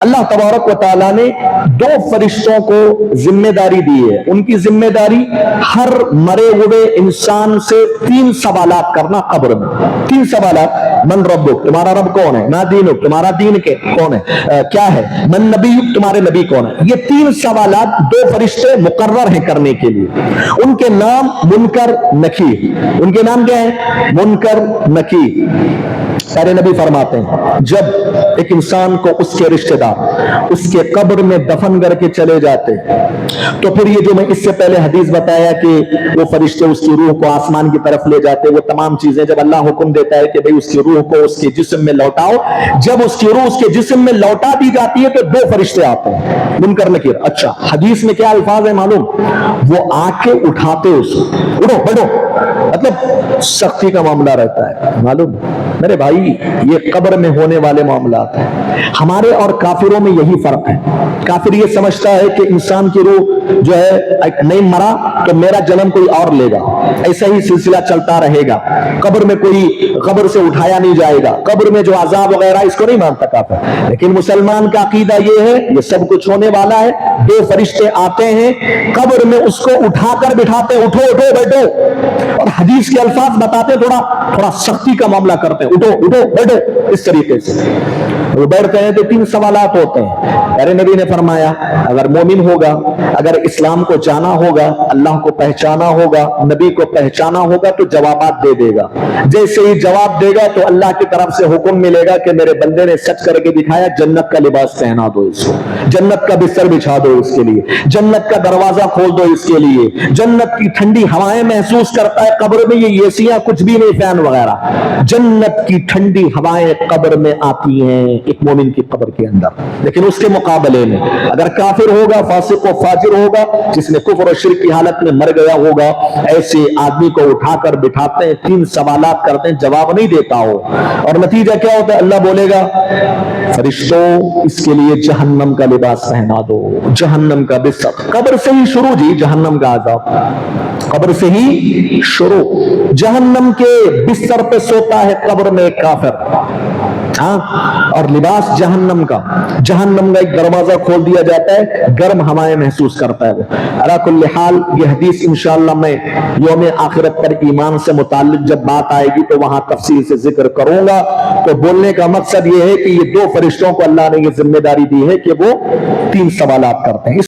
اللہ تبارک و تعالیٰ نے دو فرشتوں کو ذمہ داری دی ہے. ان کی ذمہ داری ہر مرے ہوئے انسان سے 3 سوالات کرنا قبر میں. 3 سوالات. من ربک, تمہارا رب کون ہے؟ ما دینک, تمہارا دین کون ہے, کیا ہے؟ من نبیک, تمہارے نبی کون ہے؟ یہ 3 سوالات 2 فرشتے مقرر ہیں کرنے کے لیے. ان کے نام منکر نکیر. ان کے نام کیا ہے؟ منکر نکیر. پیارے نبی فرماتے ہیں جب ایک انسان کو اس کے رشتہ دار اس کے قبر میں دفن کر کے چلے جاتے تو پھر یہ جو میں اس سے پہلے حدیث بتایا کہ وہ فرشتے اس کی روح کو آسمان کی طرف لے جاتے, وہ تمام چیزیں جب اللہ حکم دیتا ہے کہ بھئی اس کی روح کو اس کے جسم میں لوٹاؤ, جب اس کی روح اس کے جسم میں لوٹا دی جاتی ہے تو 2 فرشتے آتے ہیں منکر نکیر. اچھا, حدیث میں کیا الفاظ ہے معلوم؟ وہ آ کے اٹھاتے اس کو, اٹھو بیٹھو, مطلب سختی کا معاملہ رہتا ہے. معلوم میرے بھائی یہ قبر میں ہونے والے معاملات ہیں. ہمارے اور کافروں میں یہی فرق ہے. کافر یہ سمجھتا ہے کہ انسان کی روح جو ہے نہیں مرا تو میرا جنم کوئی اور لے گا, ایسا ہی سلسلہ چلتا رہے گا, قبر میں کوئی قبر سے اٹھایا نہیں جائے گا, قبر میں جو عذاب وغیرہ اس کو نہیں مانتا کافر. لیکن مسلمان کا عقیدہ یہ ہے یہ سب کچھ ہونے والا ہے. 2 فرشتے آتے ہیں قبر میں اس کو اٹھا کر بٹھاتے, اٹھو اٹھو بیٹھو, اور حدیث کے الفاظ بتاتے تھوڑا سختی کا معاملہ کرتے, اٹھو اٹھو بیٹھو, اس طریقے سے وہ بیٹھتے ہیں تو 3 سوالات ہوتے ہیں. پیارے نبی نے فرمایا اگر مومن ہوگا, اگر اسلام کو جانا ہوگا, اللہ کو پہچانا ہوگا, نبی کو پہچانا ہوگا تو جوابات دے دے گا. جیسے ہی جواب دے گا تو اللہ کی طرف سے حکم ملے گا کہ میرے بندے نے سچ کر کے دکھایا, جنت کا لباس پہنا دو اس کو, جنت کا بستر بچھا دو اس کے لیے, جنت کا دروازہ کھول دو اس کے لیے, جنت کی ٹھنڈی ہوائیں محسوس کرتا ہے قبر میں. یہ ایسیاں کچھ بھی نہیں, فین وغیرہ, جنت کی ٹھنڈی ہوائیں قبر میں آتی ہیں ایک مومن کی قبر کے اندر. لیکن اس کے مقابلے میں اگر کافر ہوگا, فاسق و فاجر ہوگا, جس نے کفر و شرک کی حالت میں مر گیا ہوگا, ایسے آدمی کو اٹھا کر بٹھاتے ہیں, 3 سوالات کرتے ہیں, جواب نہیں دیتا ہو, اور نتیجہ کیا ہوتا ہے؟ اللہ بولے گا فرشتوں اس کے لیے جہنم کا لباس پہنا دو, جہنم کا بستر. قبر سے ہی شروع جی جہنم کا عذاب, قبر سے ہی شروع. جہنم کے بستر پہ سوتا ہے قبر میں ایک کافر, اور لباس جہنم کا ایک دروازہ کھول دیا جاتا ہے, گرم ہوائیں محسوس کرتا ہے وہ. علی کل حال یہ حدیث انشاءاللہ میں یوم آخرت پر ایمان سے متعلق جب بات آئے گی تو وہاں تفصیل سے ذکر کروں گا. تو بولنے کا مقصد یہ ہے کہ یہ 2 فرشتوں کو اللہ نے یہ ذمہ داری دی ہے کہ وہ 3 سوالات کرتے ہیں.